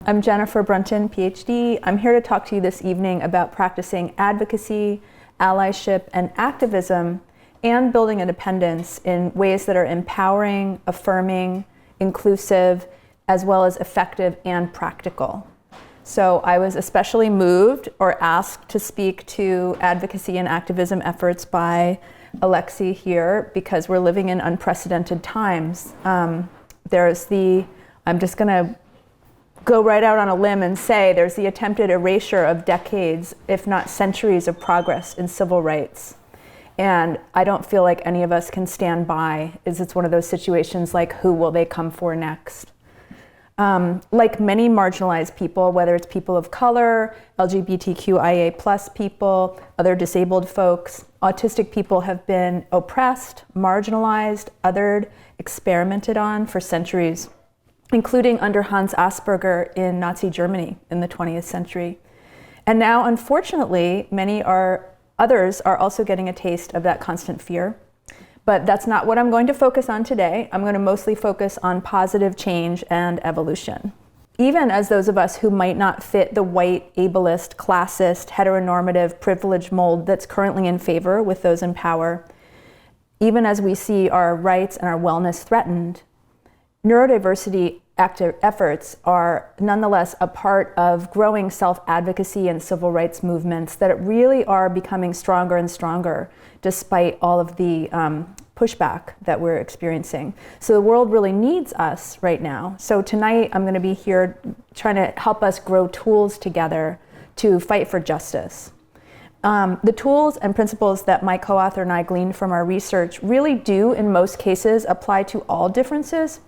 I'm Jennifer Brunton, Ph.D. I'm here to talk to you this evening about practicing advocacy, allyship, and activism, and building independence in ways that are empowering, affirming, inclusive, as well as effective and practical. So I was especially moved or asked to speak to advocacy and activism efforts by Alexi here because we're living in unprecedented times. I'm just gonna go right out on a limb and say there's the attempted erasure of decades, if not centuries, of progress in civil rights. And I don't feel like any of us can stand by, as it's one of those situations like, who will they come for next? Like many marginalized people, whether it's people of color, LGBTQIA+ people, other disabled folks, autistic people have been oppressed, marginalized, othered, experimented on for centuries, including under Hans Asperger in Nazi Germany in the 20th century. And now, unfortunately, others are also getting a taste of that constant fear. But that's not what I'm going to focus on today. I'm going to mostly focus on positive change and evolution. Even as those of us who might not fit the white, ableist, classist, heteronormative, privileged mold that's currently in favor with those in power, even as we see our rights and our wellness threatened, neurodiversity efforts are nonetheless a part of growing self-advocacy and civil rights movements that really are becoming stronger and stronger despite all of the pushback that we're experiencing. So the world really needs us right now. So tonight I'm going to be here trying to help us grow tools together to fight for justice. The tools and principles that my co-author and I gleaned from our research really do, in most cases, apply to all differences.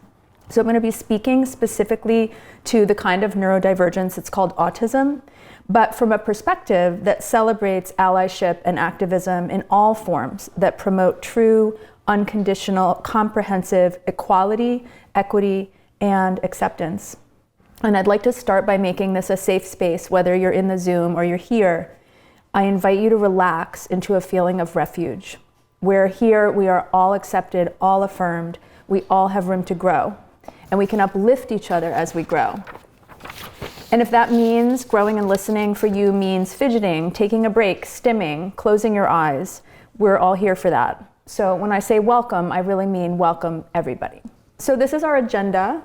So I'm going to be speaking specifically to the kind of neurodivergence that's called autism, but from a perspective that celebrates allyship and activism in all forms that promote true, unconditional, comprehensive equality, equity, and acceptance. And I'd like to start by making this a safe space, whether you're in the Zoom or you're here. I invite you to relax into a feeling of refuge. We're here, we are all accepted, all affirmed, we all have room to grow. And we can uplift each other as we grow. And if that means growing and listening for you means fidgeting, taking a break, stimming, closing your eyes, we're all here for that. So when I say welcome, I really mean welcome everybody. So this is our agenda.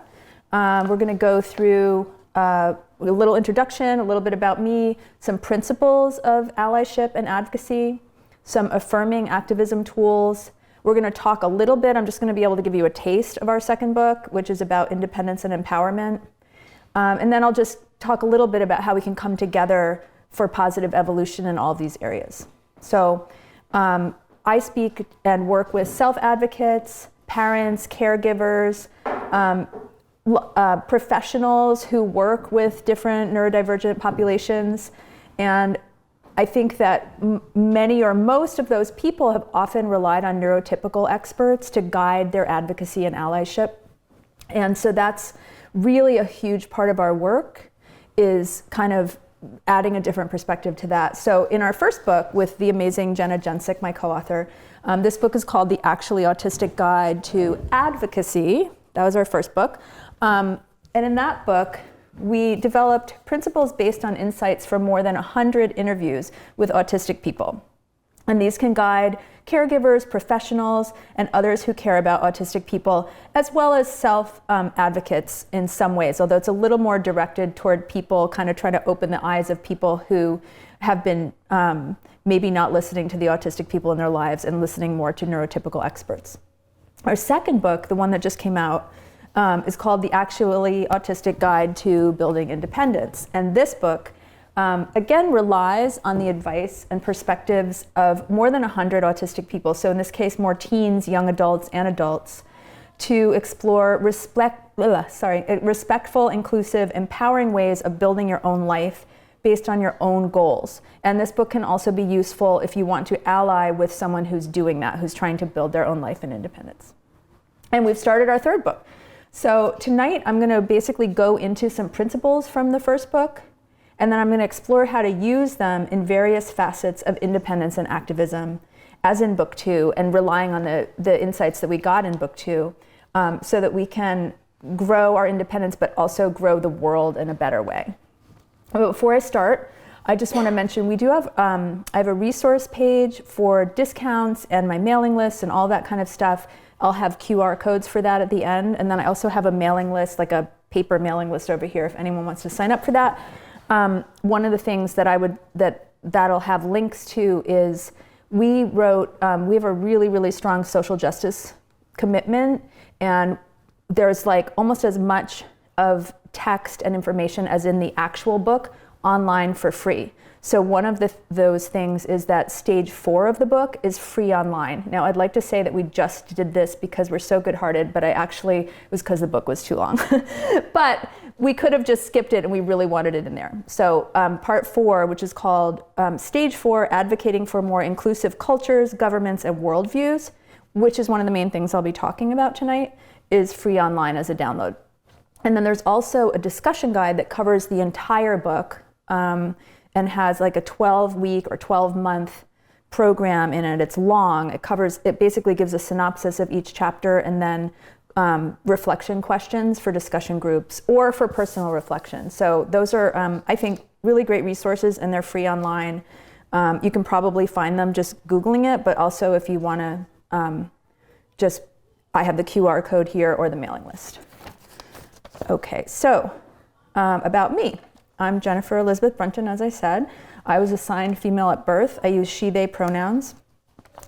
We're gonna go through a little introduction, a little bit about me, some principles of allyship and advocacy, some affirming activism tools. We're going to talk a little bit, I'm just going to be able to give you a taste of our second book, which is about independence and empowerment. And then I'll just talk a little bit about how we can come together for positive evolution in all of these areas. So I speak and work with self-advocates, parents, caregivers, professionals who work with different neurodivergent populations, and I think that many or most of those people have often relied on neurotypical experts to guide their advocacy and allyship. And so that's really a huge part of our work, is kind of adding a different perspective to that. So in our first book with the amazing Jenna Gensic, my co-author, this book is called The Actually Autistic Guide to Advocacy. That was our first book. And in that book, we developed principles based on insights from more than 100 interviews with autistic people. And these can guide caregivers, professionals, and others who care about autistic people, as well as self-advocates in some ways, although it's a little more directed toward people kind of trying to open the eyes of people who have been maybe not listening to the autistic people in their lives and listening more to neurotypical experts. Our second book, the one that just came out, is called The Actually Autistic Guide to Building Independence. And this book, again, relies on the advice and perspectives of more than 100 autistic people, so in this case, more teens, young adults, and adults, to explore respectful, inclusive, empowering ways of building your own life based on your own goals. And this book can also be useful if you want to ally with someone who's doing that, who's trying to build their own life in independence. And we've started our third book. So tonight I'm going to basically go into some principles from the first book, and then I'm going to explore how to use them in various facets of independence and activism, as in book 2, and relying on the insights that we got in book 2, so that we can grow our independence, but also grow the world in a better way. But before I start, I just want to mention we do have, I have a resource page for discounts and my mailing list and all that kind of stuff. I'll have QR codes for that at the end. And then I also have a mailing list, like a paper mailing list over here if anyone wants to sign up for that. One of the things that that'll have links to is we have a really, really strong social justice commitment, and there's like almost as much of text and information as in the actual book online for free. So one of those things is that stage 4 of the book is free online. Now I'd like to say that we just did this because we're so good-hearted, but it was because the book was too long. But we could have just skipped it and we really wanted it in there. So part 4, which is called Stage 4, Advocating for More Inclusive Cultures, Governments, and Worldviews, which is one of the main things I'll be talking about tonight, is free online as a download. And then there's also a discussion guide that covers the entire book and has like a 12-week or 12-month program in it. It's long. It basically gives a synopsis of each chapter and then reflection questions for discussion groups or for personal reflection. So those are, I think, really great resources, and they're free online. You can probably find them just Googling it, but also if you want to I have the QR code here or the mailing list. Okay, so about me. I'm Jennifer Elizabeth Brunton, as I said. I was assigned female at birth. I use she, they pronouns.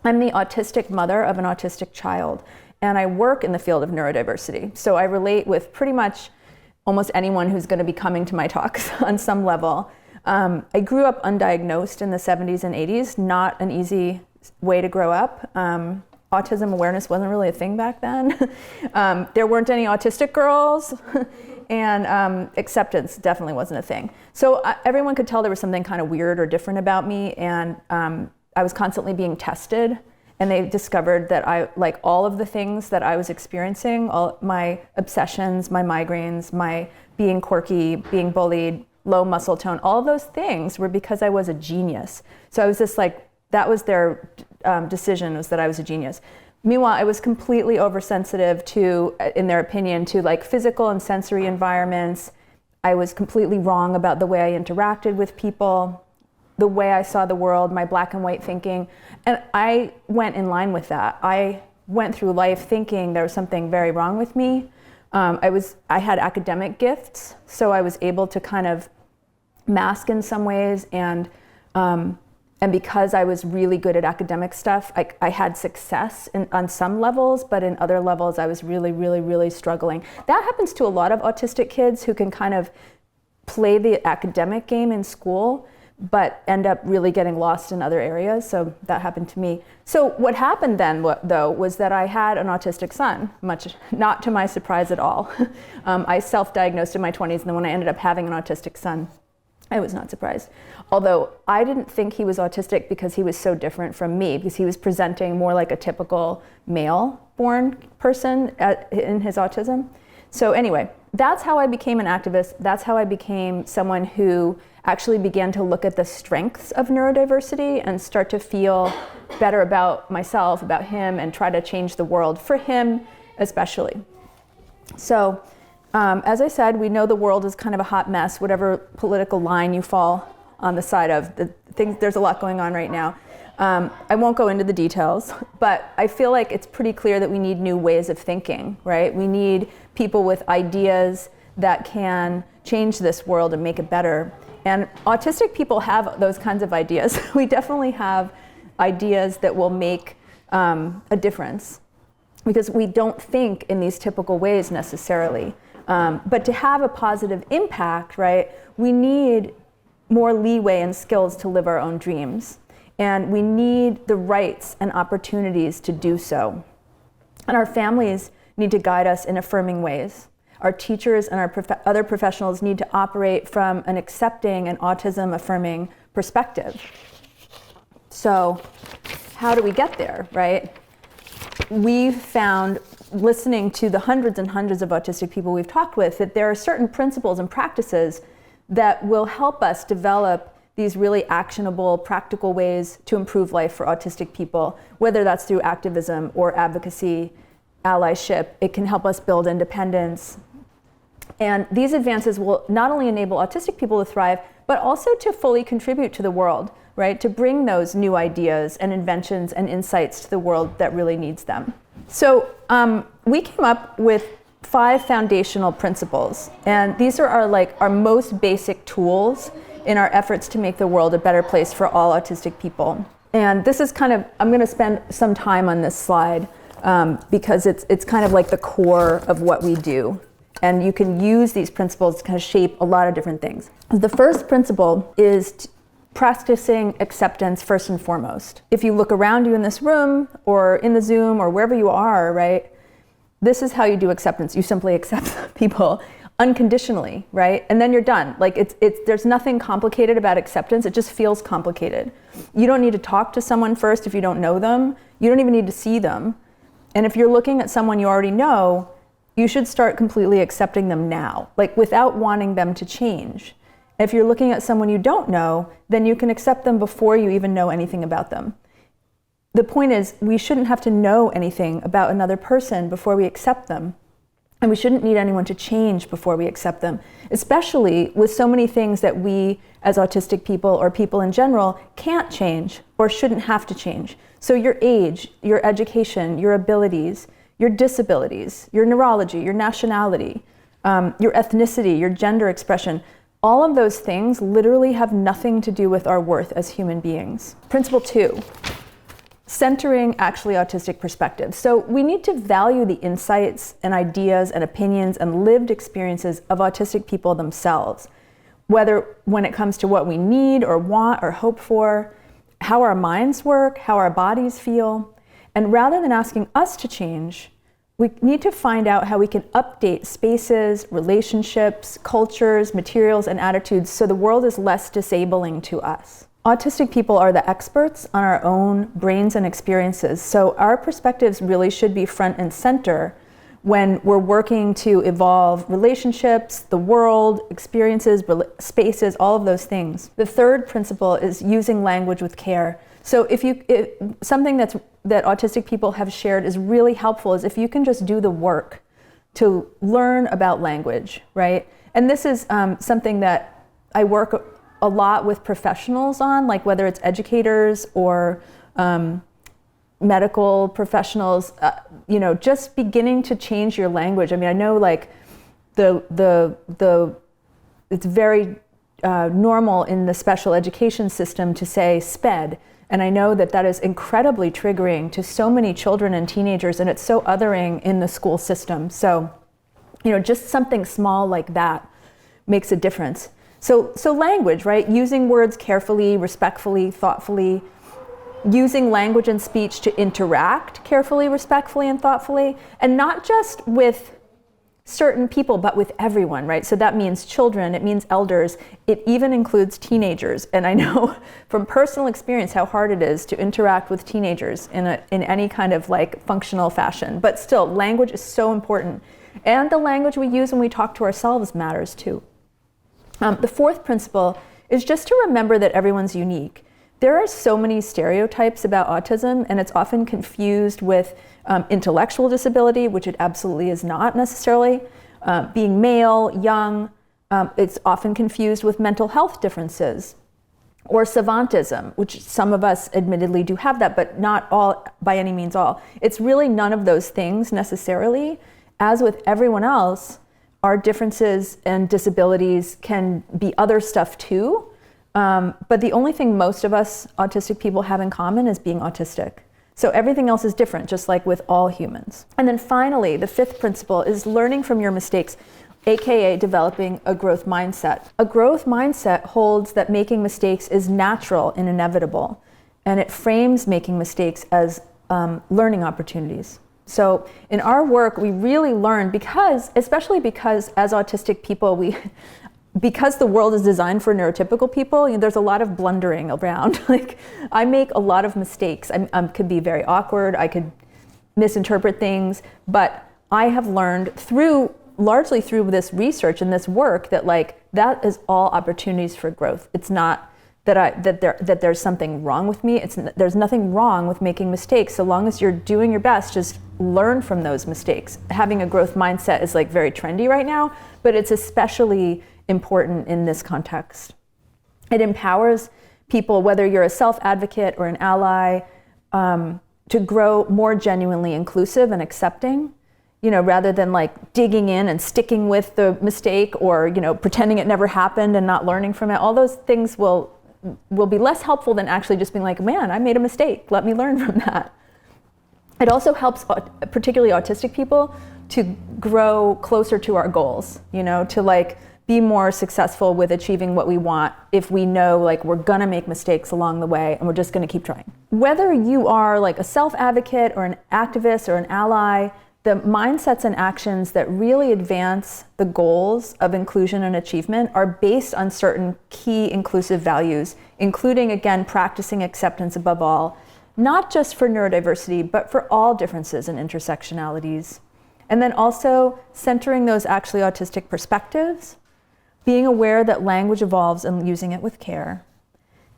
I'm the autistic mother of an autistic child, and I work in the field of neurodiversity. So I relate with pretty much almost anyone who's going to be coming to my talks on some level. I grew up undiagnosed in the 70s and 80s, not an easy way to grow up. Autism awareness wasn't really a thing back then. There weren't any autistic girls. And acceptance definitely wasn't a thing. So everyone could tell there was something kind of weird or different about me, and I was constantly being tested, and they discovered that like all of the things that I was experiencing, all my obsessions, my migraines, my being quirky, being bullied, low muscle tone, all of those things were because I was a genius. So I was just like, that was their decision, was that I was a genius. Meanwhile, I was completely oversensitive to, in their opinion, to like physical and sensory environments. I was completely wrong about the way I interacted with people, the way I saw the world, my black and white thinking. And I went in line with that. I went through life thinking there was something very wrong with me. I had academic gifts, so I was able to kind of mask in some ways, and because I was really good at academic stuff, I had success on some levels, but in other levels I was really, really, really struggling. That happens to a lot of autistic kids who can kind of play the academic game in school, but end up really getting lost in other areas. So that happened to me. So what happened then, though, was that I had an autistic son, much not to my surprise at all. I self-diagnosed in my 20s, and then when I ended up having an autistic son, I was not surprised. Although I didn't think he was autistic because he was so different from me, because he was presenting more like a typical male-born person in his autism. So anyway, that's how I became an activist. That's how I became someone who actually began to look at the strengths of neurodiversity and start to feel better about myself, about him, and try to change the world for him especially. So as I said, we know the world is kind of a hot mess, whatever political line you fall on the side of. There's a lot going on right now. I won't go into the details, but I feel like it's pretty clear that we need new ways of thinking, right? We need people with ideas that can change this world and make it better. And autistic people have those kinds of ideas. We definitely have ideas that will make a difference, because we don't think in these typical ways necessarily. But to have a positive impact, right, we need more leeway and skills to live our own dreams. And we need the rights and opportunities to do so. And our families need to guide us in affirming ways. Our teachers and our other professionals need to operate from an accepting and autism affirming perspective. So how do we get there, right? We've found, listening to the hundreds and hundreds of autistic people we've talked with, that there are certain principles and practices that will help us develop these really actionable, practical ways to improve life for autistic people, whether that's through activism or advocacy, allyship. It can help us build independence, And these advances will not only enable autistic people to thrive, but also to fully contribute to the world, right? To bring those new ideas and inventions and insights to the world that really needs them. So we came up with 5 foundational principles, and these are our most basic tools in our efforts to make the world a better place for all autistic people. And this is I'm going to spend some time on this slide because it's kind of like the core of what we do. And you can use these principles to kind of shape a lot of different things. The first principle is practicing acceptance first and foremost. If you look around you in this room or in the Zoom or wherever you are, right, this is how you do acceptance. You simply accept people unconditionally, right? And then you're done. There's nothing complicated about acceptance. It just feels complicated. You don't need to talk to someone first if you don't know them. You don't even need to see them. And if you're looking at someone you already know, you should start completely accepting them now, without wanting them to change. If you're looking at someone you don't know, then you can accept them before you even know anything about them. The point is, we shouldn't have to know anything about another person before we accept them. And we shouldn't need anyone to change before we accept them, especially with so many things that we as autistic people or people in general can't change or shouldn't have to change. So your age, your education, your abilities, your disabilities, your neurology, your nationality, your ethnicity, your gender expression, all of those things literally have nothing to do with our worth as human beings. Principle 2, centering actually autistic perspectives. So we need to value the insights and ideas and opinions and lived experiences of autistic people themselves, whether when it comes to what we need or want or hope for, how our minds work, how our bodies feel. And rather than asking us to change, we need to find out how we can update spaces, relationships, cultures, materials, and attitudes so the world is less disabling to us. Autistic people are the experts on our own brains and experiences, so our perspectives really should be front and center when we're working to evolve relationships, the world, experiences, spaces, all of those things. The third principle is using language with care. So something that autistic people have shared is really helpful is if you can just do the work to learn about language, right? And this is something that I work a lot with professionals on, whether it's educators or medical professionals, just beginning to change your language. I mean, I know it's very normal in the special education system to say SPED. And I know that is incredibly triggering to so many children and teenagers, and it's so othering in the school system. So, just something small like that makes a difference. So language, right? Using words carefully, respectfully, thoughtfully, using language and speech to interact carefully, respectfully, and thoughtfully, and not just with certain people, but with everyone, right? So that means children, it means elders, it even includes teenagers. And I know from personal experience how hard it is to interact with teenagers in any kind of functional fashion. But still, language is so important. And the language we use when we talk to ourselves matters too. The fourth principle is just to remember that everyone's unique. There are so many stereotypes about autism, and it's often confused with intellectual disability, which it absolutely is not necessarily. Being male, young, it's often confused with mental health differences. Or savantism, which some of us admittedly do have that, but not all, by any means all. It's really none of those things necessarily. As with everyone else, our differences and disabilities can be other stuff too. But the only thing most of us autistic people have in common is being autistic. So everything else is different, just like with all humans. And then finally, the fifth principle is learning from your mistakes, aka developing a growth mindset. A growth mindset holds that making mistakes is natural and inevitable, and it frames making mistakes as learning opportunities. So in our work, we really learn especially because as autistic people, because the world is designed for neurotypical people, there's a lot of blundering around. I make a lot of mistakes. I could be very awkward. I could misinterpret things, but I have learned largely through this research and this work that that is all opportunities for growth. It's not that there's something wrong with me. There's nothing wrong with making mistakes, so long as you're doing your best. Just learn from those mistakes. Having a growth mindset is like very trendy right now, but it's especially important in this context. It empowers people, whether you're a self-advocate or an ally, to grow more genuinely inclusive and accepting, rather than like digging in and sticking with the mistake, or, pretending it never happened and not learning from it. All those things will be less helpful than actually just being like, man, I made a mistake, let me learn from that. It also helps particularly autistic people to grow closer to our goals, to like be more successful with achieving what we want if we know like we're gonna make mistakes along the way and we're just gonna keep trying. Whether you are like a self-advocate or an activist or an ally, the mindsets and actions that really advance the goals of inclusion and achievement are based on certain key inclusive values, including, again, practicing acceptance above all, not just for neurodiversity, but for all differences and intersectionalities. And then also centering those actually autistic perspectives, being aware that language evolves and using it with care,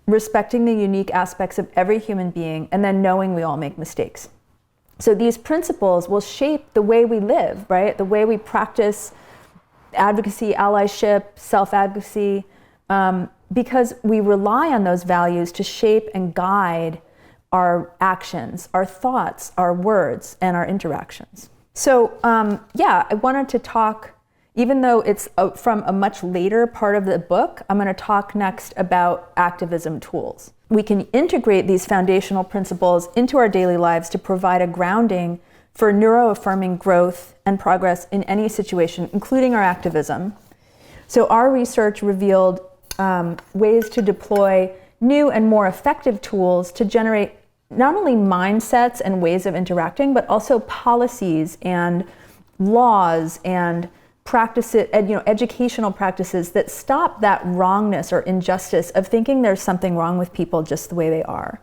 respecting the unique aspects of every human being, and then knowing we all make mistakes. So these principles will shape the way we live, right? The way we practice advocacy, allyship, self-advocacy, because we rely on those values to shape and guide our actions, our thoughts, our words, and our interactions. So I wanted to talk, even though it's from a much later part of the book, I'm going to talk next about activism tools. We can integrate these foundational principles into our daily lives to provide a grounding for neuro-affirming growth and progress in any situation, including our activism. So our research revealed ways to deploy new and more effective tools to generate not only mindsets and ways of interacting, but also policies and laws and practices, educational practices that stop that wrongness or injustice of thinking there's something wrong with people just the way they are.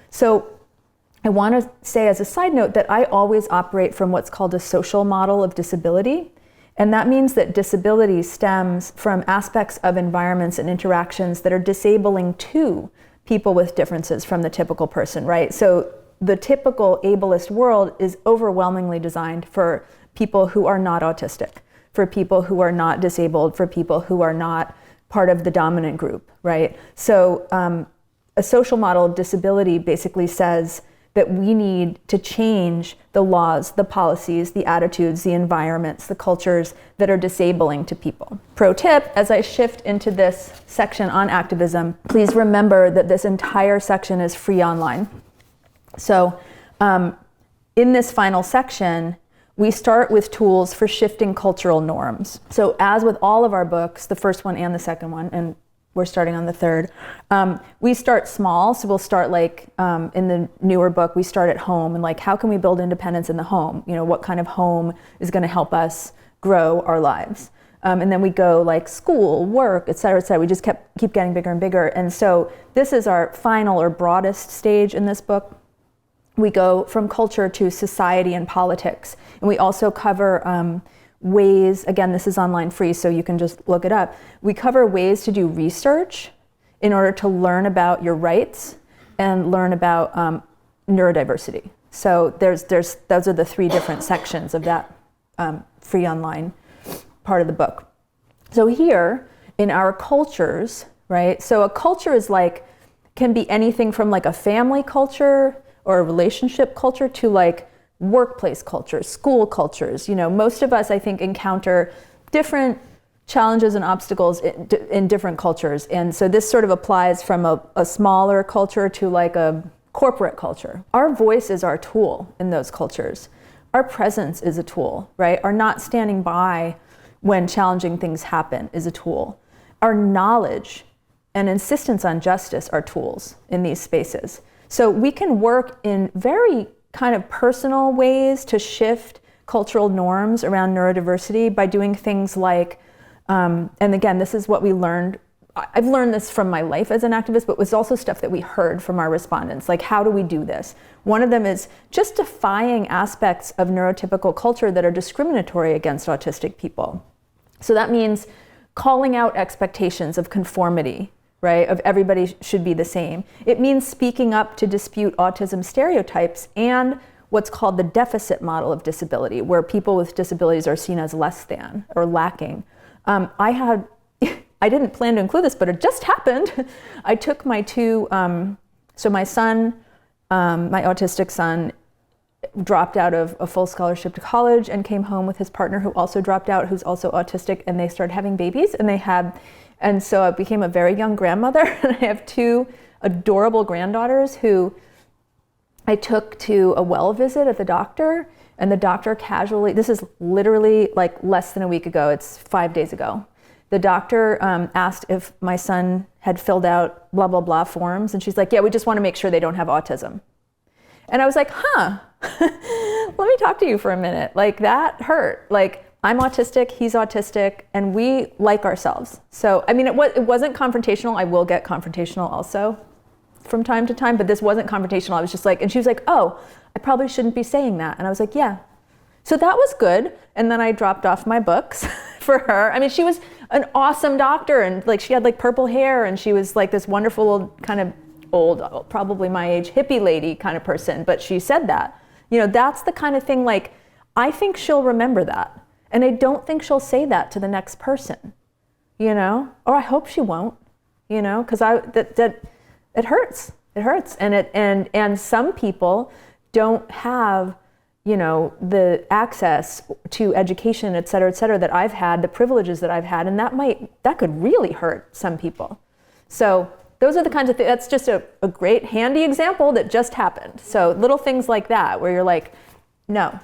So I want to say as a side note that I always operate from what's called a social model of disability. And that means that disability stems from aspects of environments and interactions that are disabling to people with differences from the typical person, right? So the typical ableist world is overwhelmingly designed for people who are not autistic, for people who are not disabled, for people who are not part of the dominant group, right? So a social model of disability basically says that we need to change the laws, the policies, the attitudes, the environments, the cultures that are disabling to people. Pro tip, as I shift into this section on activism, please remember that this entire section is free online. So in this final section, we start with tools for shifting cultural norms. So as with all of our books, the first one and the second one, and we're starting on the third, we start small. So we'll start like in the newer book, we start at home and like, how can we build independence in the home? What kind of home is gonna help us grow our lives? And then we go like school, work, et cetera, et cetera. We just keep getting bigger and bigger. And so this is our final or broadest stage in this book. We go from culture to society and politics. And we also cover ways, again, this is online free, so you can just look it up. We cover ways to do research in order to learn about your rights and learn about neurodiversity. So those are the three different sections of that free online part of the book. So here, in our cultures, right? So a culture is like, can be anything from like a family culture or a relationship culture to like workplace cultures, school cultures. Most of us, I think, encounter different challenges and obstacles in different cultures. And so this sort of applies from a smaller culture to like a corporate culture. Our voice is our tool in those cultures. Our presence is a tool, right? Our not standing by when challenging things happen is a tool. Our knowledge and insistence on justice are tools in these spaces. So we can work in very kind of personal ways to shift cultural norms around neurodiversity by doing things like, and again, this is what we learned. I've learned this from my life as an activist, but it was also stuff that we heard from our respondents. Like, how do we do this? One of them is just defying aspects of neurotypical culture that are discriminatory against autistic people. So that means calling out expectations of conformity, right? Of everybody should be the same. It means speaking up to dispute autism stereotypes and what's called the deficit model of disability, where people with disabilities are seen as less than or lacking. I didn't plan to include this, but it just happened. I took my so my son, my autistic son, dropped out of a full scholarship to college and came home with his partner who also dropped out, who's also autistic, and they started having babies, and so I became a very young grandmother, and I have 2 adorable granddaughters who I took to a well visit at the doctor, and the doctor casually, this is literally like less than a week ago, it's 5 days ago, the doctor asked if my son had filled out blah, blah, blah forms, and she's like, yeah, we just want to make sure they don't have autism. And I was like, let me talk to you for a minute. Like, that hurt. Like, I'm autistic, he's autistic, and we like ourselves. So, I mean, it wasn't confrontational. I will get confrontational also from time to time, but this wasn't confrontational. I was just like, and she was like, oh, I probably shouldn't be saying that. And I was like, yeah. So that was good. And then I dropped off my books for her. I mean, she was an awesome doctor, and like she had like purple hair, and she was like this wonderful old, kind of old, probably my age, hippie lady kind of person. But she said that, that's the kind of thing, like, I think she'll remember that. And I don't think she'll say that to the next person, or I hope she won't, because it hurts. It hurts. And some people don't have, the access to education, et cetera, that I've had, the privileges that I've had, and that could really hurt some people. So those are the kinds of things, that's just a great handy example that just happened. So little things like that, where you're like, no.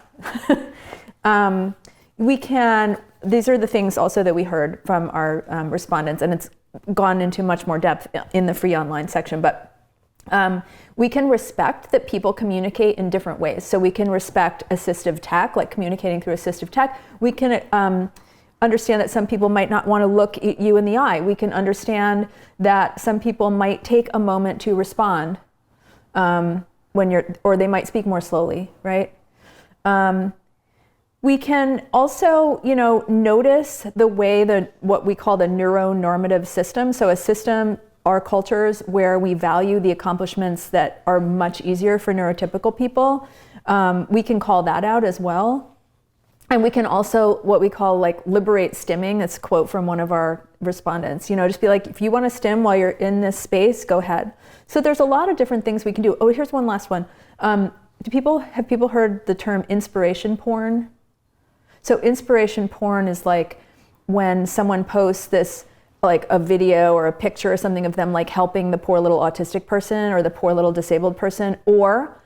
These are the things also that we heard from our respondents, and it's gone into much more depth in the free online section, but we can respect that people communicate in different ways. So we can respect assistive tech, like communicating through assistive tech. We can understand that some people might not want to look at you in the eye. We can understand that some people might take a moment to respond or they might speak more slowly, right? We can also, notice the way what we call the neuronormative system. So a system are cultures where we value the accomplishments that are much easier for neurotypical people. We can call that out as well. And we can also, what we call like liberate stimming. It's a quote from one of our respondents. Just be like, if you want to stim while you're in this space, go ahead. So there's a lot of different things we can do. Oh, here's one last one. Have people heard the term inspiration porn? So inspiration porn is like when someone posts this, like a video or a picture or something of them like helping the poor little autistic person or the poor little disabled person, or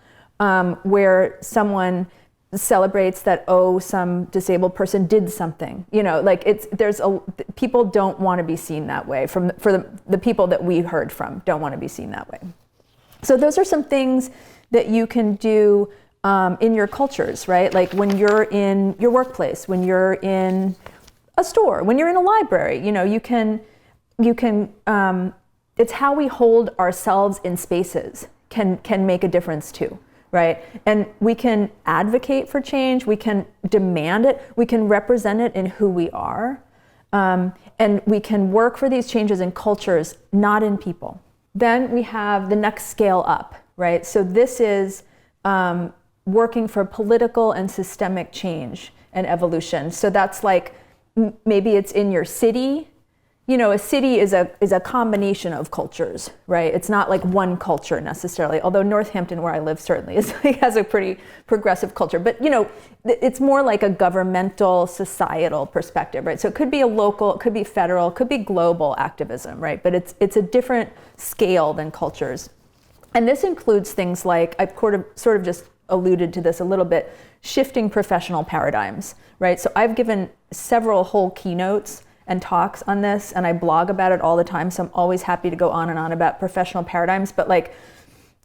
where someone celebrates that, some disabled person did something. People don't want to be seen that way. For the people that we heard from don't want to be seen that way. So those are some things that you can do in your cultures, right? Like when you're in your workplace, when you're in a store, when you're in a library, you can it's how we hold ourselves in spaces can make a difference too, right? And we can advocate for change, we can demand it, we can represent it in who we are, and we can work for these changes in cultures, not in people. Then we have the next scale up, right? So this is working for political and systemic change and evolution. So that's like, maybe it's in your city. A city is a combination of cultures, right? It's not like one culture necessarily, although Northampton, where I live, certainly has a pretty progressive culture. But, it's more like a governmental, societal perspective, right? So it could be a local, it could be federal, it could be global activism, right? But it's a different scale than cultures. And this includes things like, I've sort of just alluded to this a little bit, shifting professional paradigms, right? So I've given several whole keynotes and talks on this, and I blog about it all the time, so I'm always happy to go on and on about professional paradigms. But like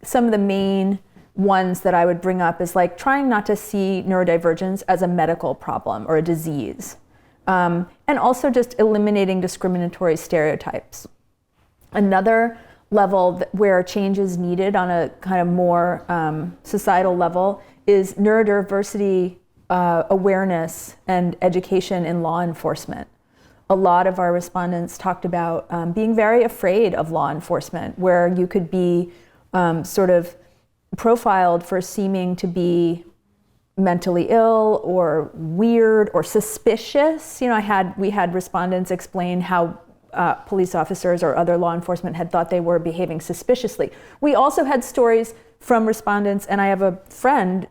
some of the main ones that I would bring up is like trying not to see neurodivergence as a medical problem or a disease, and also just eliminating discriminatory stereotypes. Another level where change is needed on a kind of more societal level is neurodiversity awareness and education in law enforcement. a lot of our respondents talked about being very afraid of law enforcement, where you could be sort of profiled for seeming to be mentally ill or weird or suspicious. You know, we had respondents explain how police officers or other law enforcement had thought they were behaving suspiciously. We also had stories from respondents, and I have a friend,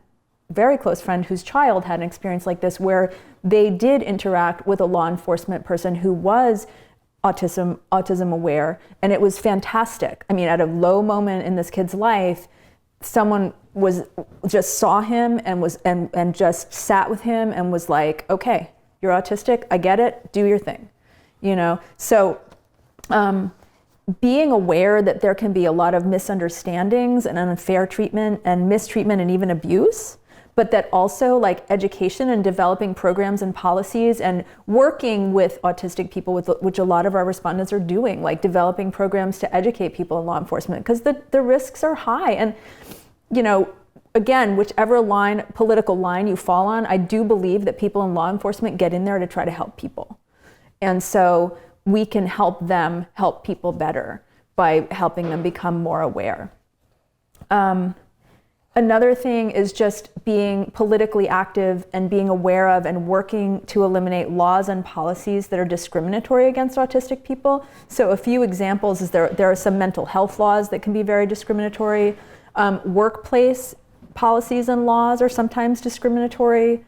very close friend, whose child had an experience like this, where they did interact with a law enforcement person who was autism aware, and it was fantastic. I mean, at a low moment in this kid's life, someone just saw him and just sat with him and was like, okay, you're autistic, I get it, do your thing. You know, so being aware that there can be a lot of misunderstandings and unfair treatment and mistreatment and even abuse, but that also like education and developing programs and policies and working with autistic people, which a lot of our respondents are doing, like developing programs to educate people in law enforcement, because the risks are high. And, you know, again, whichever political line you fall on, I do believe that people in law enforcement get in there to try to help people. And so we can help them help people better by helping them become more aware. Another thing is just being politically active and being aware of and working to eliminate laws and policies that are discriminatory against autistic people. So a few examples is there are some mental health laws that can be very discriminatory. Workplace policies and laws are sometimes discriminatory.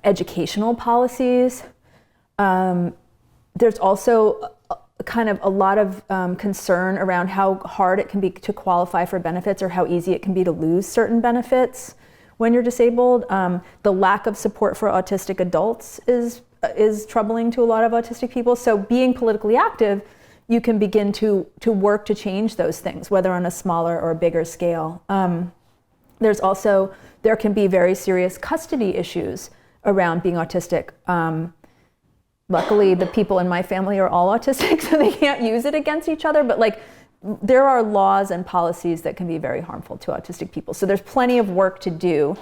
Educational policies. There's also kind of a lot of concern around how hard it can be to qualify for benefits or how easy it can be to lose certain benefits when you're disabled. The lack of support for autistic adults is troubling to a lot of autistic people. So being politically active, you can begin to work to change those things, whether on a smaller or a bigger scale. There can be very serious custody issues around being autistic. Luckily, the people in my family are all autistic, so they can't use it against each other, but like there are laws and policies that can be very harmful to autistic people. So there's plenty of work to do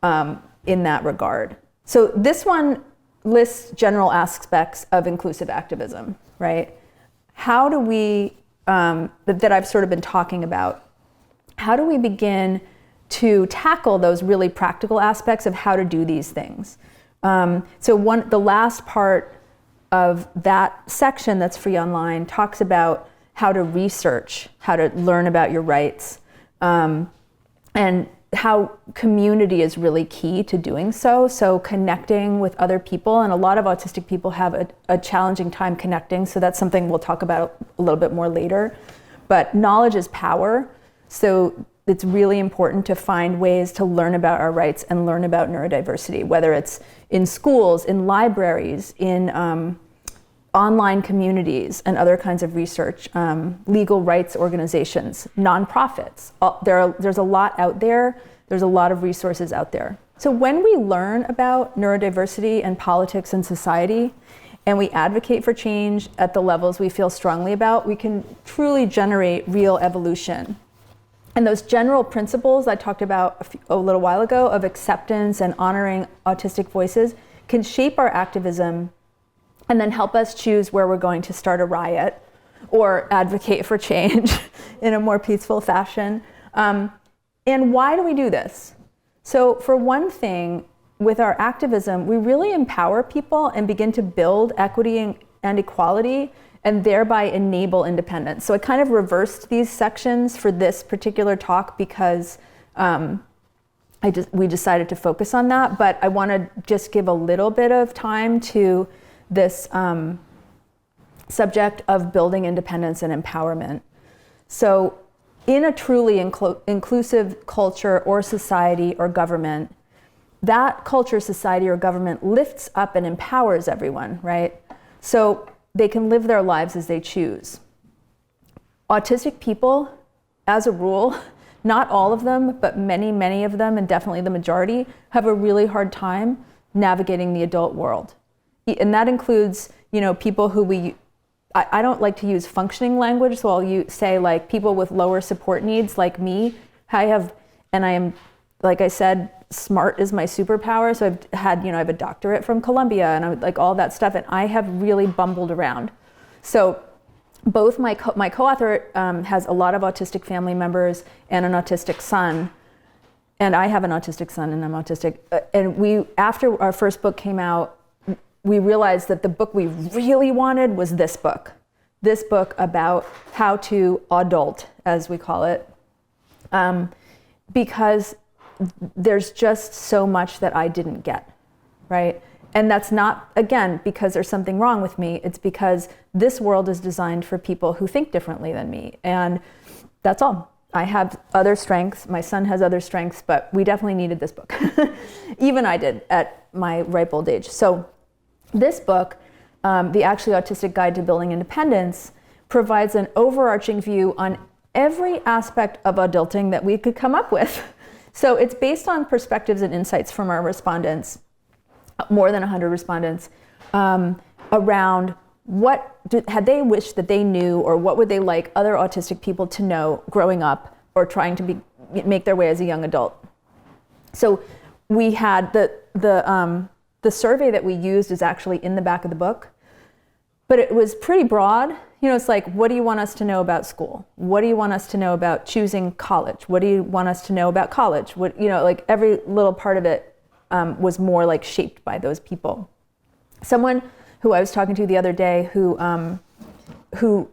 in that regard. So this one lists general aspects of inclusive activism, right? How do we, that I've sort of been talking about, how do we begin to tackle those really practical aspects of how to do these things? The last part of that section that's free online talks about how to research, how to learn about your rights, and how community is really key to doing so. So connecting with other people, and a lot of autistic people have a challenging time connecting, so that's something we'll talk about a little bit more later. But knowledge is power, so it's really important to find ways to learn about our rights and learn about neurodiversity, whether it's in schools, in libraries, in online communities and other kinds of research, legal rights organizations, nonprofits. There's a lot out there. There's a lot of resources out there. So when we learn about neurodiversity and politics and society, and we advocate for change at the levels we feel strongly about, we can truly generate real evolution. And those general principles I talked about a little while ago of acceptance and honoring autistic voices can shape our activism and then help us choose where we're going to start a riot or advocate for change in a more peaceful fashion. And why do we do this? So for one thing, with our activism, we really empower people and begin to build equity and equality and thereby enable independence. So I kind of reversed these sections for this particular talk because we decided to focus on that, but I want to just give a little bit of time to this subject of building independence and empowerment. So in a truly inclusive culture or society or government, that culture, society, or government lifts up and empowers everyone, right? So they can live their lives as they choose. Autistic people, as a rule, not all of them, but many of them, and definitely the majority, have a really hard time navigating the adult world. And that includes, people who I don't like to use functioning language, so I'll say like people with lower support needs like me. I am like I said, smart is my superpower. So I've had, I have a doctorate from Columbia and like all that stuff. And I have really bumbled around. So both my co-author has a lot of autistic family members and an autistic son. And I have an autistic son and I'm autistic. And after our first book came out, we realized that the book we really wanted was this book about how to adult, as we call it, because there's just so much that I didn't get, right? And that's not, again, because there's something wrong with me. It's because this world is designed for people who think differently than me. And that's all. I have other strengths. My son has other strengths, but we definitely needed this book. Even I did at my ripe old age. So this book, The Actually Autistic Guide to Building Independence, provides an overarching view on every aspect of adulting that we could come up with. So it's based on perspectives and insights from our respondents, more than 100 respondents, around what had they wished that they knew, or what would they like other autistic people to know growing up or trying to make their way as a young adult. So we had the survey that we used is actually in the back of the book, but it was pretty broad. It's like, what do you want us to know about school? What do you want us to know about choosing college? What do you want us to know about college? What, like every little part of it was more like shaped by those people. Someone who I was talking to the other day who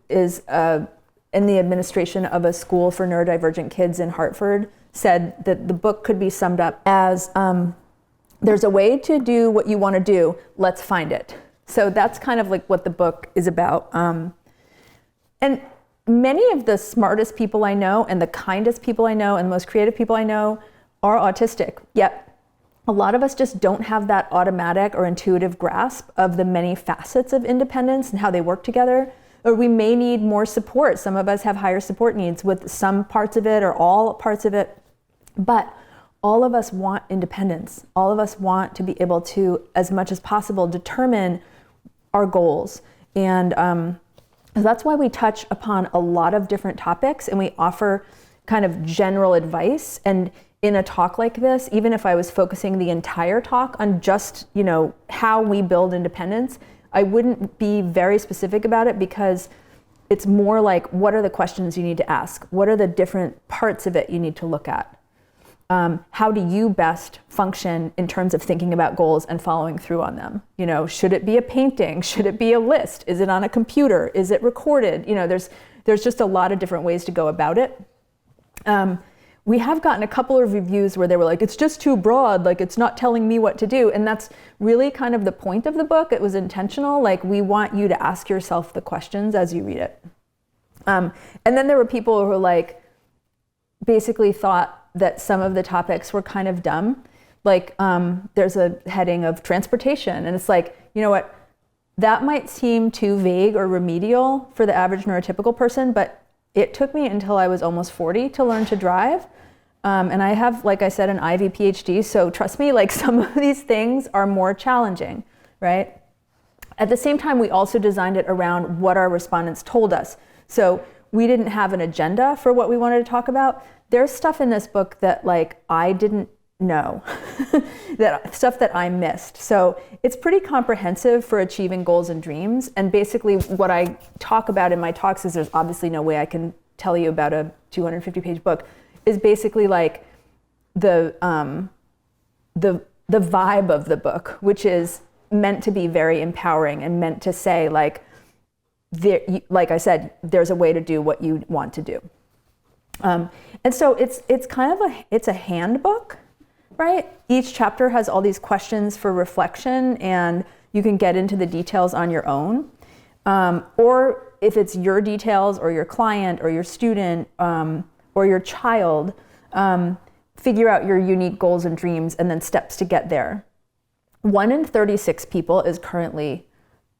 is in the administration of a school for neurodivergent kids in Hartford said that the book could be summed up as, there's a way to do what you want to do, let's find it. So that's kind of like what the book is about. And many of the smartest people I know and the kindest people I know and the most creative people I know are autistic. Yet a lot of us just don't have that automatic or intuitive grasp of the many facets of independence and how they work together. Or we may need more support. Some of us have higher support needs with some parts of it or all parts of it. But all of us want independence. All of us want to be able to, as much as possible, determine our goals. And that's why we touch upon a lot of different topics and we offer kind of general advice. And in a talk like this, even if I was focusing the entire talk on just, how we build independence, I wouldn't be very specific about it because it's more like, what are the questions you need to ask? What are the different parts of it you need to look at? How do you best function in terms of thinking about goals and following through on them? Should it be a painting? Should it be a list? Is it on a computer? Is it recorded? There's just a lot of different ways to go about it. We have gotten a couple of reviews where they were like, it's just too broad, like it's not telling me what to do. And that's really kind of the point of the book. It was intentional. Like, we want you to ask yourself the questions as you read it. And then there were people who basically thought that some of the topics were kind of dumb. Like there's a heading of transportation and it's like, you know what, that might seem too vague or remedial for the average neurotypical person, but it took me until I was almost 40 to learn to drive. And I have, like I said, an Ivy Ph.D. So trust me, some of these things are more challenging, right? At the same time, we also designed it around what our respondents told us. So we didn't have an agenda for what we wanted to talk about. There's stuff in this book that I didn't know, stuff that I missed. So it's pretty comprehensive for achieving goals and dreams. And basically what I talk about in my talks is there's obviously no way I can tell you about a 250-page book, is basically the vibe of the book, which is meant to be very empowering and meant to say like I said, there's a way to do what you want to do. And so it's kind of it's a handbook, right? Each chapter has all these questions for reflection and you can get into the details on your own. Or if it's your details or your client or your student or your child, figure out your unique goals and dreams and then steps to get there. 1 in 36 people is currently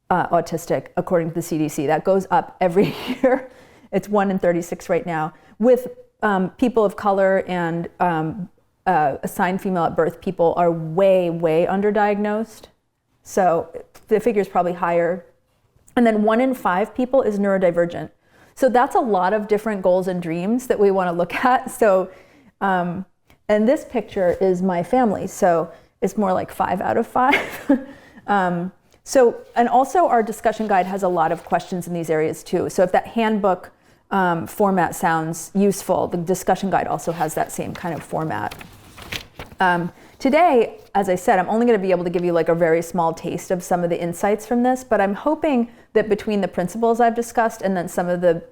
autistic, according to the CDC. That goes up every year. It's 1 in 36 right now. With people of color and assigned female at birth people are way, way underdiagnosed. So the figure is probably higher. And then 1 in 5 people is neurodivergent. So that's a lot of different goals and dreams that we want to look at. So And this picture is my family, so it's more like 5 out of 5. And also our discussion guide has a lot of questions in these areas too. So if that handbook format sounds useful, the discussion guide also has that same kind of format. Today, as I said, I'm only going to be able to give you like a very small taste of some of the insights from this, but I'm hoping that between the principles I've discussed and then some of the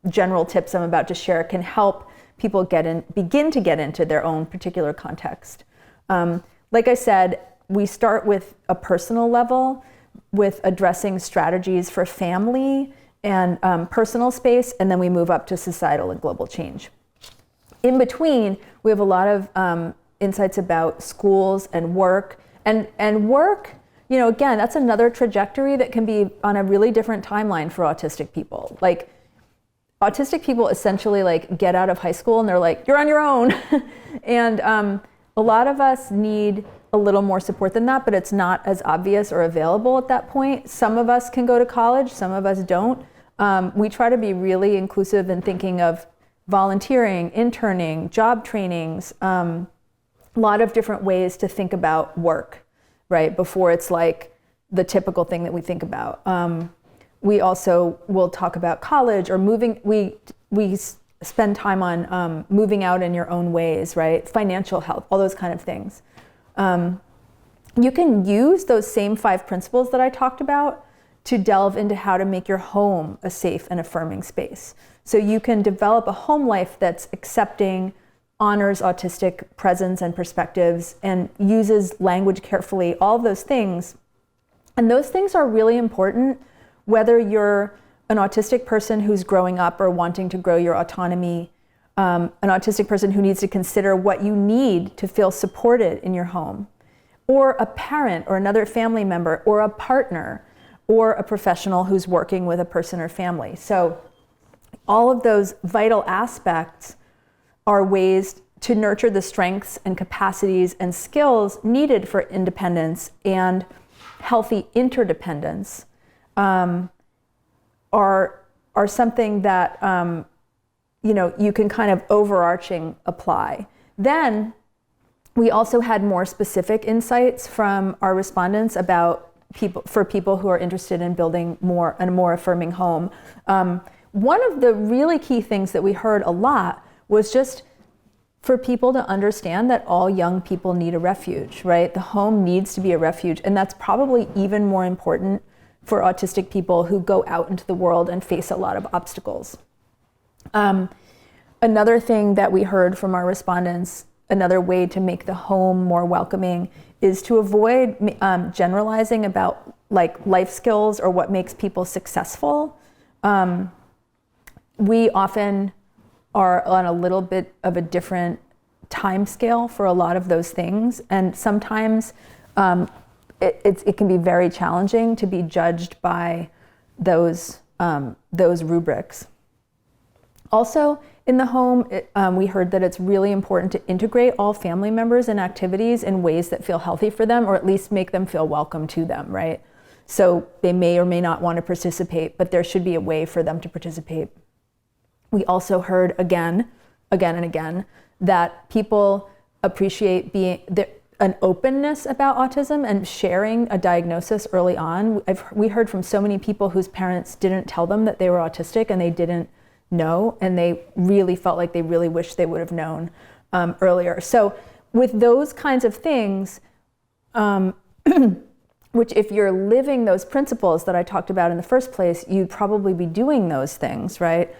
general tips I'm about to share can help people begin to get into their own particular context. Like I said, we start with a personal level with addressing strategies for family and personal space, and then we move up to societal and global change. In between, we have a lot of insights about schools and work. And work, again, that's another trajectory that can be on a really different timeline for autistic people. Like, autistic people essentially like get out of high school and they're like, you're on your own. And a lot of us need a little more support than that, but it's not as obvious or available at that point. Some of us can go to college, some of us don't. We try to be really inclusive in thinking of volunteering, interning, job trainings, a lot of different ways to think about work, right? Before it's like the typical thing that we think about. We also will talk about college or moving. We spend time on moving out in your own ways, right? Financial health, all those kind of things. You can use those same 5 principles that I talked about to delve into how to make your home a safe and affirming space. So you can develop a home life that's accepting, honors autistic presence and perspectives, and uses language carefully, all of those things. And those things are really important, whether you're an autistic person who's growing up or wanting to grow your autonomy, an autistic person who needs to consider what you need to feel supported in your home, or a parent or another family member, or a partner, or a professional who's working with a person or family. So all of those vital aspects are ways to nurture the strengths and capacities and skills needed for independence and healthy interdependence are something that you can kind of overarching apply. Then we also had more specific insights from our respondents about people who are interested in building a more affirming home. One of the really key things that we heard a lot was just for people to understand that all young people need a refuge, right? The home needs to be a refuge, and that's probably even more important for autistic people who go out into the world and face a lot of obstacles. Another thing that we heard from our respondents, another way to make the home more welcoming, is to avoid generalizing about like life skills or what makes people successful. We often are on a little bit of a different time scale for a lot of those things, and sometimes it can be very challenging to be judged by those rubrics. Also, in the home, we heard that it's really important to integrate all family members in activities in ways that feel healthy for them, or at least make them feel welcome to them, right? So they may or may not want to participate, but there should be a way for them to participate. We also heard again and again, that people appreciate an openness about autism and sharing a diagnosis early on. We heard from so many people whose parents didn't tell them that they were autistic and they didn't know, and they really felt like they really wished they would have known earlier. So with those kinds of things, which if you're living those principles that I talked about in the first place, you'd probably be doing those things, right?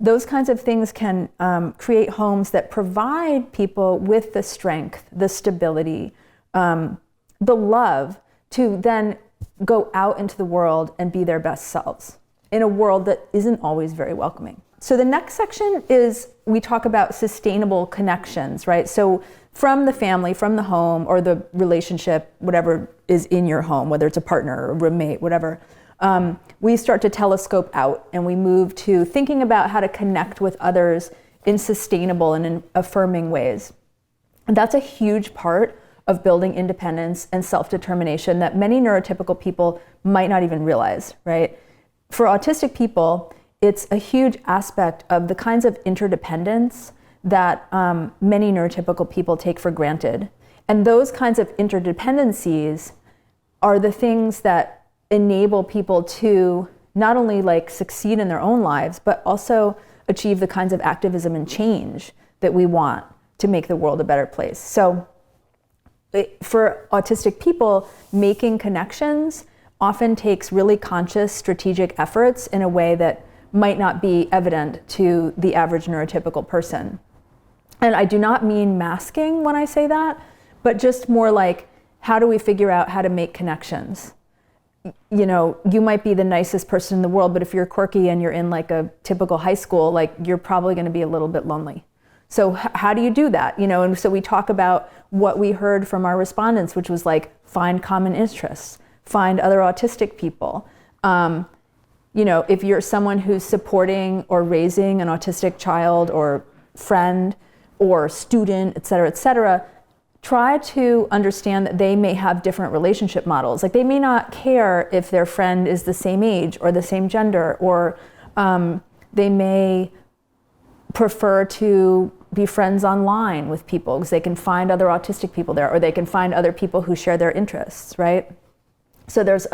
Those kinds of things can create homes that provide people with the strength, the stability, the love to then go out into the world and be their best selves in a world that isn't always very welcoming. So the next section is we talk about sustainable connections, right? So from the family, from the home, or the relationship, whatever is in your home, whether it's a partner or a roommate, whatever, we start to telescope out and we move to thinking about how to connect with others in sustainable and in affirming ways. And that's a huge part of building independence and self-determination that many neurotypical people might not even realize, right? For autistic people, it's a huge aspect of the kinds of interdependence that many neurotypical people take for granted. And those kinds of interdependencies are the things that enable people to not only like succeed in their own lives, but also achieve the kinds of activism and change that we want to make the world a better place. So for autistic people, making connections often takes really conscious strategic efforts in a way that might not be evident to the average neurotypical person. And I do not mean masking when I say that, but just more like, how do we figure out how to make connections? You know, you might be the nicest person in the world, but if you're quirky and you're in like a typical high school, like you're probably going to be a little bit lonely. So how do you do that? You know, and so we talk about what we heard from our respondents, which was like, find common interests, find other autistic people. You know, if you're someone who's supporting or raising an autistic child or friend or student, et cetera, try to understand that they may have different relationship models. Like they may not care if their friend is the same age or the same gender, or they may prefer to be friends online with people because they can find other autistic people there, or they can find other people who share their interests, right? So there's,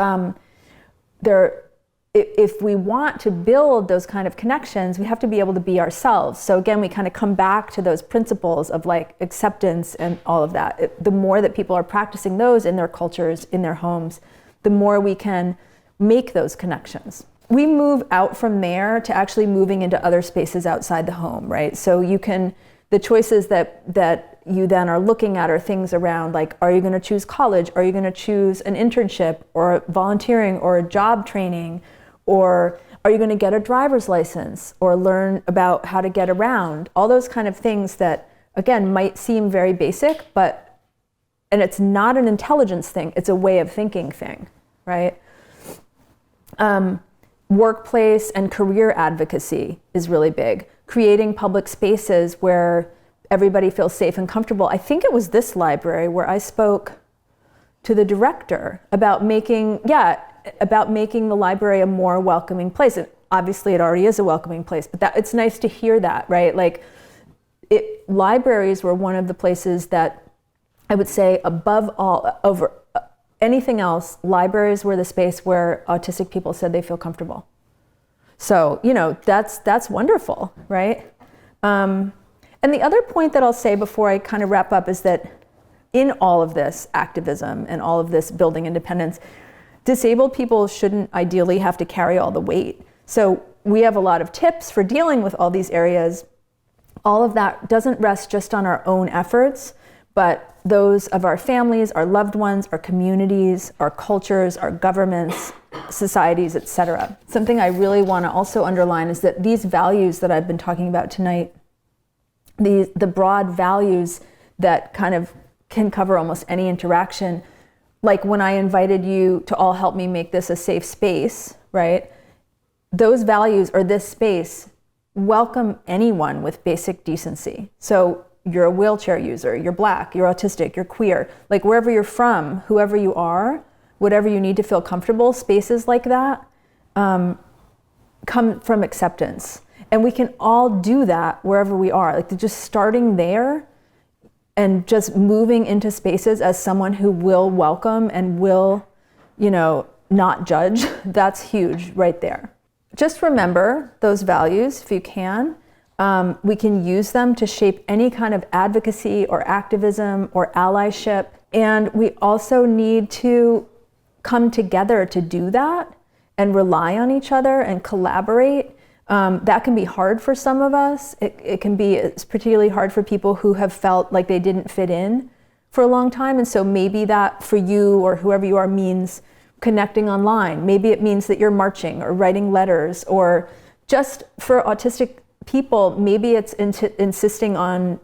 if we want to build those kind of connections, we have to be able to be ourselves. So again, we kind of come back to those principles of like acceptance and all of that. The more that people are practicing those in their cultures, in their homes, the more we can make those connections. We move out from there to actually moving into other spaces outside the home, right? So you can, the choices that you then are looking at are things around like, are you going to choose college? Are you going to choose an internship or volunteering or a job training? Or are you going to get a driver's license or learn about how to get around? All those kind of things that, again, might seem very basic, and it's not an intelligence thing, it's a way of thinking thing, right? Workplace and career advocacy is really big. Creating public spaces where everybody feels safe and comfortable. I think it was this library where I spoke to the director about making the library a more welcoming place. And obviously it already is a welcoming place, but it's nice to hear that, right? Like libraries were one of the places that I would say above all, over anything else, libraries were the space where autistic people said they feel comfortable. So, you know, that's wonderful, right? And the other point that I'll say before I kind of wrap up is that in all of this activism and all of this building independence, disabled people shouldn't ideally have to carry all the weight. So we have a lot of tips for dealing with all these areas. All of that doesn't rest just on our own efforts, but those of our families, our loved ones, our communities, our cultures, our governments, societies, etc. Something I really want to also underline is that these values that I've been talking about tonight, the broad values that kind of can cover almost any interaction, like when I invited you to all help me make this a safe space, right? Those values, or this space, welcome anyone with basic decency. So you're a wheelchair user, you're Black, you're autistic, you're queer, like wherever you're from, whoever you are, whatever you need to feel comfortable, spaces like that come from acceptance. And we can all do that wherever we are. Like just starting there and just moving into spaces as someone who will welcome and will, you know, not judge, that's huge right there. Just remember those values if you can. We can use them to shape any kind of advocacy or activism or allyship. And we also need to come together to do that and rely on each other and collaborate. That can be hard for some of us. It's particularly hard for people who have felt like they didn't fit in for a long time. And so maybe that for you or whoever you are means connecting online. Maybe it means that you're marching or writing letters, or just for autistic people, maybe it's insisting on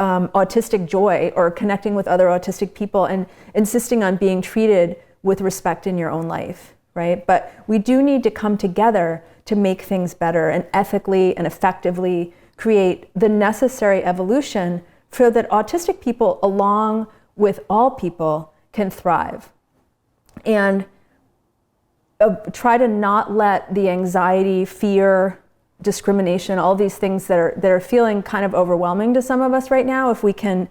autistic joy or connecting with other autistic people and insisting on being treated with respect in your own life, right? But we do need to come together to make things better and ethically and effectively create the necessary evolution so that autistic people, along with all people, can thrive. And try to not let the anxiety, fear, discrimination, all these things that are feeling kind of overwhelming to some of us right now, if we can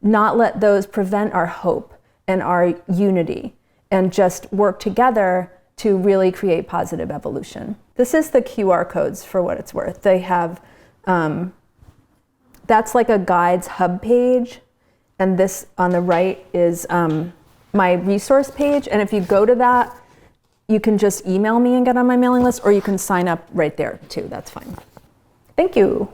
not let those prevent our hope and our unity and just work together to really create positive evolution. This is the QR codes for what it's worth. They have, that's like a guides hub page, and this on the right is my resource page. And if you go to that, you can just email me and get on my mailing list, or you can sign up right there too. That's fine. Thank you.